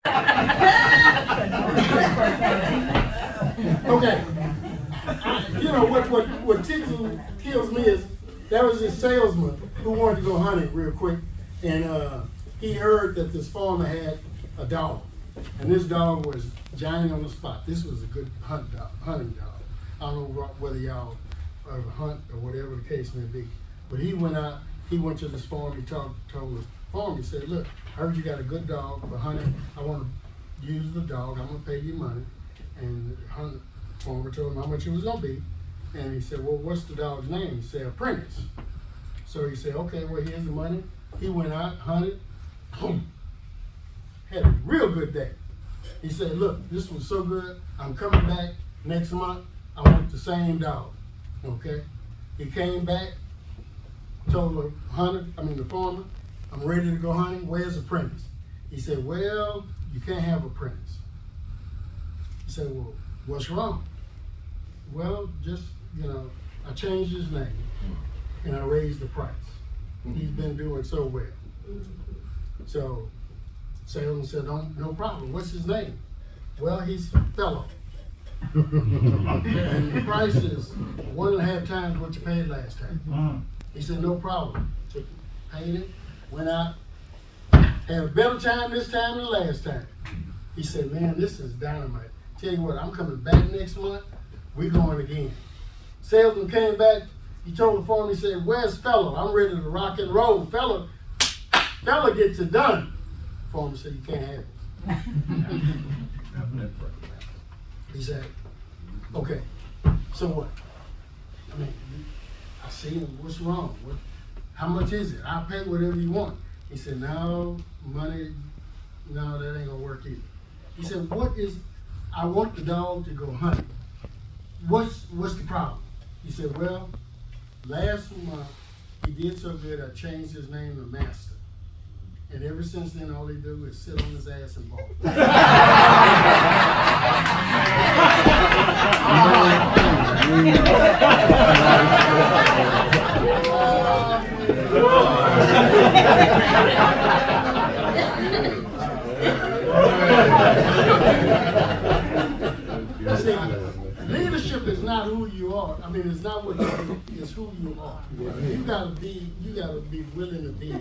Okay. You know what kills me is there was this salesman who wanted to go hunting real quick, and he heard that this farmer had a dog, and this dog was giant on the spot. This was a good hunting dog. I don't know whether y'all ever hunt or whatever the case may be, but he went out. He went to this farm. He told the farmer. He said, "Look, I heard you got a good dog for hunting. I want to use the dog. I'm gonna pay you money." And the farmer told him how much it was gonna be. And he said, "Well, what's the dog's name?" He said, "Apprentice." So he said, "Okay, well, here's the money." He went out, hunted, had a real good day. He said, "Look, this was so good. I'm coming back next month. I want the same dog." Okay. He came back, told the farmer, "I'm ready to go hunting. Where's Apprentice?" He said, "Well, you can't have Apprentice." He said, "Well, what's wrong?" "Well, just, I changed his name and I raised the price. He's been doing so well." So salesman said, "No problem. What's his name?" "Well, he's Fellow. And the price is 1.5 times what you paid last time." He said, "No problem." So paid it, went out, had a better time this time than last time. He said, "Man, this is dynamite. Tell you what, I'm coming back next month. We're going again." Salesman came back. He told the farmer, he said, "Where's Fellow? I'm ready to rock and roll. Fellow gets it done." The farmer said, "You can't have it." He said, "Okay, so what? I see him. What's wrong? How much is it? I'll pay whatever you want." He said, "No, money, no, that ain't gonna work either." He said, I want the dog to go hunting. What's the problem?" He said, "Well, last month he did so good I changed his name to Master. And ever since then all he do is sit on his ass and ball." See, leadership is not who you are. It's not what you do, it's who you are. You gotta be willing to be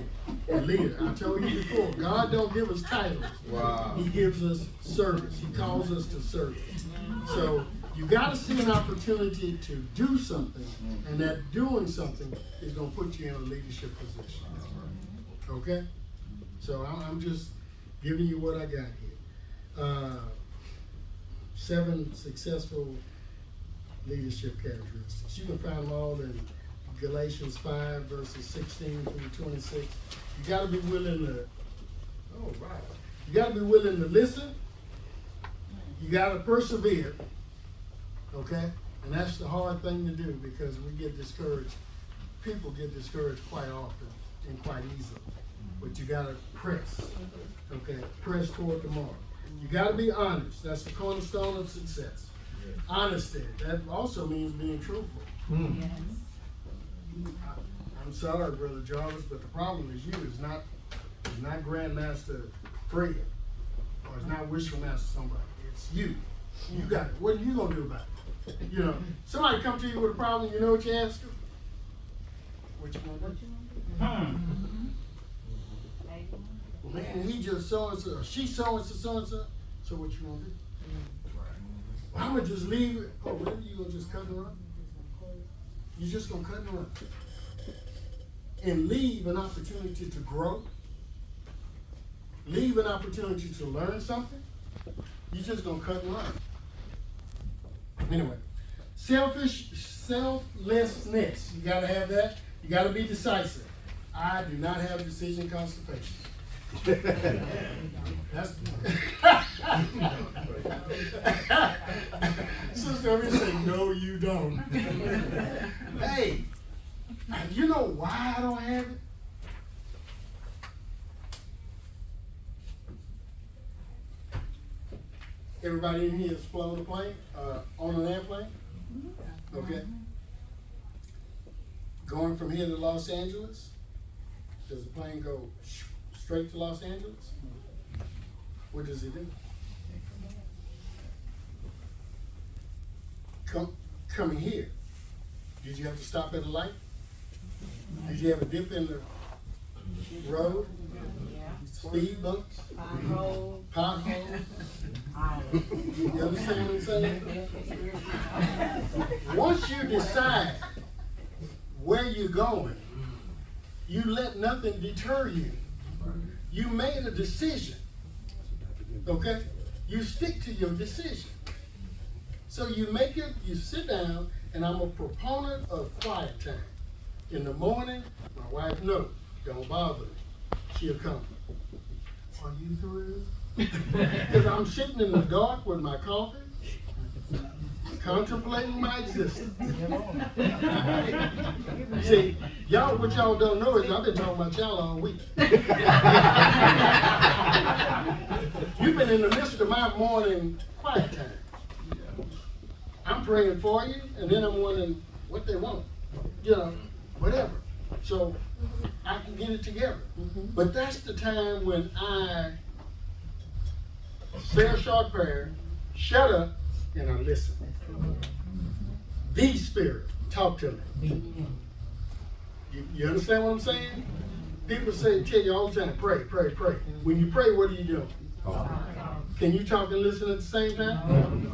a leader. I told you before, God don't give us titles. Wow. He gives us service. He calls us to service. So you gotta see an opportunity to do something, and that doing something is gonna put you in a leadership position. Okay? So I'm just giving you what I got here. 7 successful leadership characteristics. You can find them all in Galatians 5, verses 16 through 26. You gotta be willing to, you gotta be willing to listen. You gotta persevere. Okay? And that's the hard thing to do because we get discouraged. People get discouraged quite often and quite easily. But you gotta press. Okay? Press toward the mark. You gotta be honest. That's the cornerstone of success. Honesty. That also means being truthful. Yes. I'm sorry, Brother Jarvis, but the problem is you. It's not Grandmaster Fred, or it's not Wishful Master somebody. It's you. You got it. What are you gonna do about it? Somebody come to you with a problem. You know what you ask them? What you gonna do? Well, man, he just so and so. She so and so, so and so. So what you gonna do? Well, I would just leave it. Oh, really? You gonna just cut and run? You're just gonna cut and run and leave an opportunity to grow. Leave an opportunity to learn something. You're just gonna cut and run. Anyway, selflessness. You gotta have that. You gotta be decisive. I do not have decision constipation. That's Sister Amy say, "No, you don't." Hey, you know why I don't have it? Everybody in here has flown a plane, on an airplane? Okay. Going from here to Los Angeles, does the plane go straight to Los Angeles? What does he do? Coming here, did you have to stop at a light? Did you have a dip in the road? Speed bumps? Potholes? You understand what I'm saying? Once you decide where you're going, you let nothing deter you. You made a decision. Okay? You stick to your decision. So you make it, you sit down, and I'm a proponent of quiet time. In the morning, my wife knows, don't bother me. She'll come. Are you through? Because I'm sitting in the dark with my coffee, contemplating my existence. See, y'all, what y'all don't know is I've been talking about y'all all week. You've been in the midst of my morning quiet time. I'm praying for you, and then I'm wondering what they want, you know, whatever. So I can get it together. But that's the time when I say a short prayer, shut up, and I listen. The Spirit, talk to me. You understand what I'm saying? People say, tell you all the time, pray, pray, pray. When you pray, what are you doing? Can you talk and listen at the same time?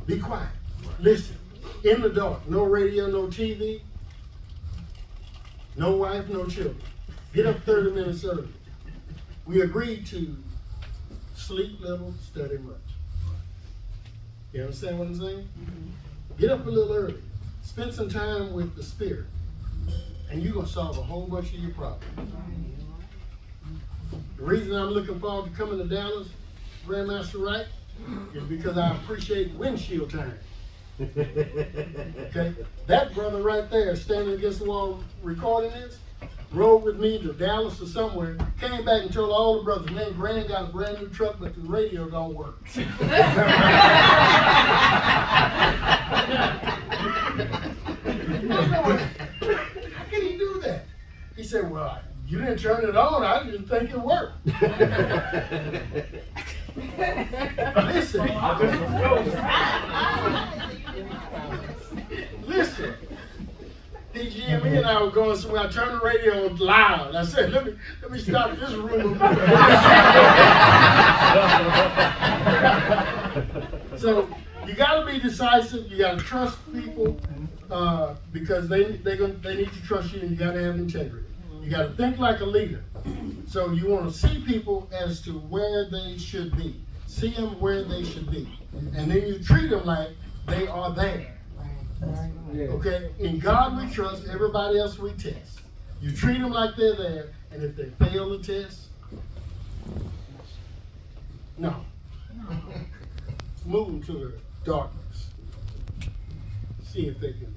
Be quiet. Listen. In the dark. No radio, no TV. No wife, no children. Get up 30 minutes early. We agreed to sleep little, study much. You understand what I'm saying? Get up a little early. Spend some time with the Spirit. And you're going to solve a whole bunch of your problems. The reason I'm looking forward to coming to Dallas, Grandmaster Wright, is because I appreciate windshield time. Okay? That brother right there standing against the wall recording this, rode with me to Dallas or somewhere, came back and told all the brothers, man, Grand got a brand new truck, but the radio don't work. I said, how can he do that? He said, well, you didn't turn it on, I didn't think it worked. Listen. Listen. DGME and I were going somewhere. I turned the radio loud. I said, let me stop this room. So you got to be decisive. You got to trust people because they need to trust you, and you got to have integrity. You got to think like a leader. So you want to see people as to where they should be. See them where they should be. And then you treat them like they are there. Okay? In God we trust, everybody else we test. You treat them like they're there, and if they fail the test, no. Move them to the darkness. See if they can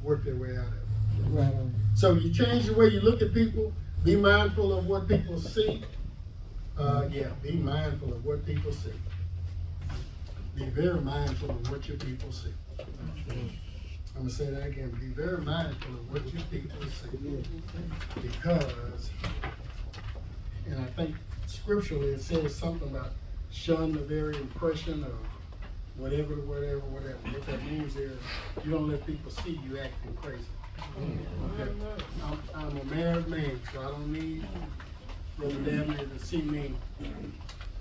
work their way out of it. Right. So you change the way you look at people. Be mindful of what people see. Be mindful of what people see. Be very mindful of what your people see. I'm going to say that again. Be very mindful of what your people see. Because, and I think scripturally it says something about shun the very impression of whatever. What that means is you don't let people see you acting crazy. Okay. I'm a married man, so I don't need Brother Dabney to see me.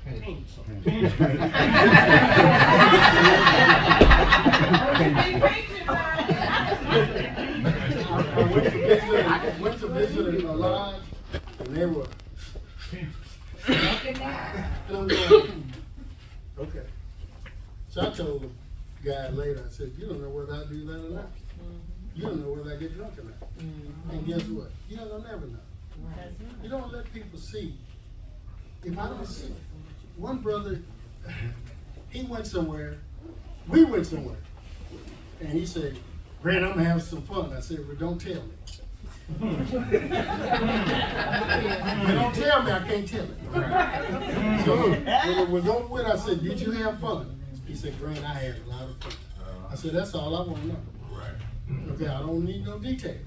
I went to visit a lodge, and they were. And I'm going, okay. So I told the guy later, I said, you don't know whether I do that or not. You don't know whether I get drunk or not. And guess what? You don't never know. You don't let people see. If I don't see, one brother, he went somewhere, we went somewhere, and he said, Grant, I'm gonna have some fun. I said, well, don't tell me. If you don't tell me, I can't tell it. So when it was over with, I said, did you have fun? He said, Grant, I had a lot of fun. I said, that's all I want to know. Okay, I don't need no details.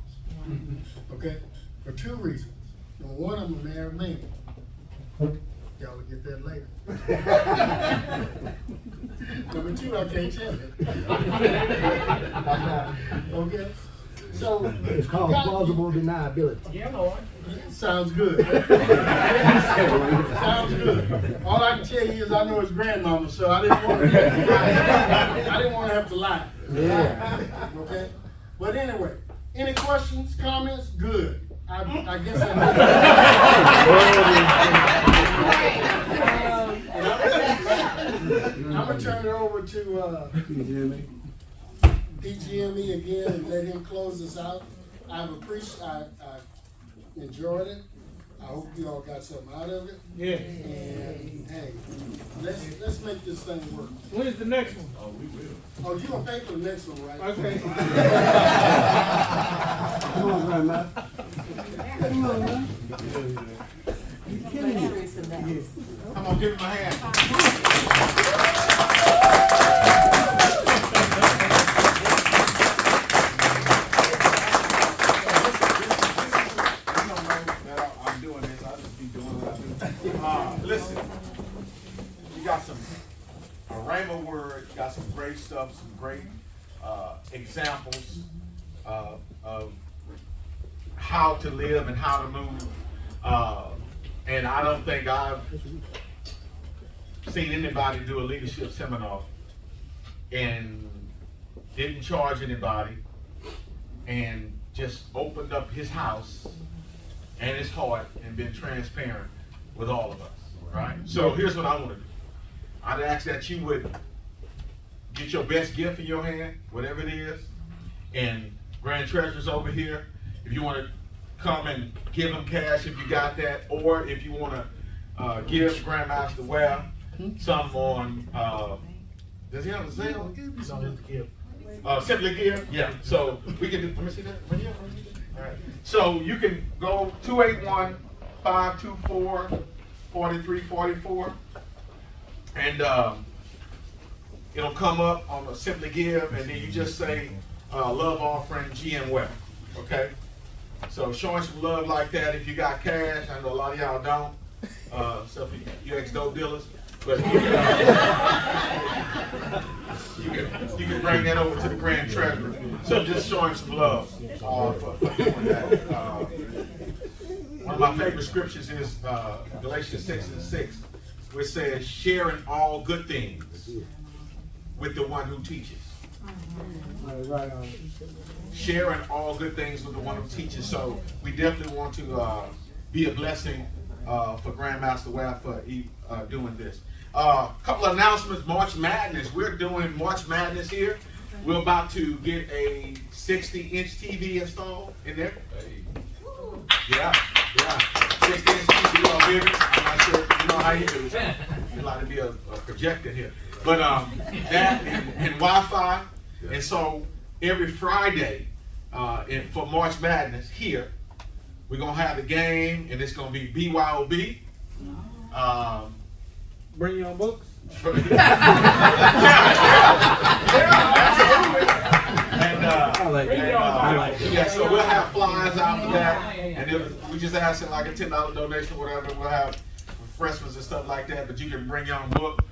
Okay, for two reasons. and one of them a married man. Y'all will get that later. Number two, I can't tell you. Okay? So It's called plausible deniability. Yeah, Lord. sounds good. Sounds good. All I can tell you is I know his grandmama, so I didn't want to have to lie. Yeah. Okay? But anyway, any questions, comments? Good. I guess I'm gonna turn it over to PGME again and let him close this out. I enjoyed it. I hope you all got something out of it. Yeah. And hey, let's make this thing work. When's the next one? Oh, we will. Oh, you gonna pay for the next one, right? Okay. Come on, Grandma. Come on, man. You're killing me. Come on, give him a hand. I'm doing this. I'll just be doing what I do. Listen, you got a rhema word. You got some great stuff, some great examples of how to live and how to move. And I don't think I've seen anybody do a leadership seminar and didn't charge anybody and just opened up his house and his heart and been transparent with all of us, right? So here's what I want to do. I'd ask that you would get your best gift in your hand, whatever it is, and Grand Treasurer's over here. If you want to come and give him cash if you got that, or if you want to give Grandmaster Ware some on, does he have a Zelle? Simply Give? Yeah. So we can do, let me see that. All right. So you can go 281-524-4344, and it'll come up on the Simply Give, and then you just say love offering GM Ware, okay? So showing some love like that. If you got cash, I know a lot of y'all don't, so you ex-dope dealers, but you can bring that over to the Grand Treasurer. So just showing some love for doing that. One of my favorite scriptures is Galatians 6:6, which says, sharing all good things with the one who teaches. Right on. Sharing all good things with the one who teaches. So we definitely want to be a blessing for Grandmaster Ware for doing this. A couple of announcements. March Madness. We're doing March Madness here. We're about to get a 60-inch TV installed in there. Yeah. 60-inch TV or bigger. I'm not sure if you know how you do it. You'd like to be a projector here. But that and Wi-Fi. And so every Friday for March Madness here, we're going to have the game, and it's going to be BYOB. Bring your own books. Absolutely. And so we'll have flyers out for that, and we just asking like a $10 donation or whatever. We'll have refreshments and stuff like that, but you can bring your own book.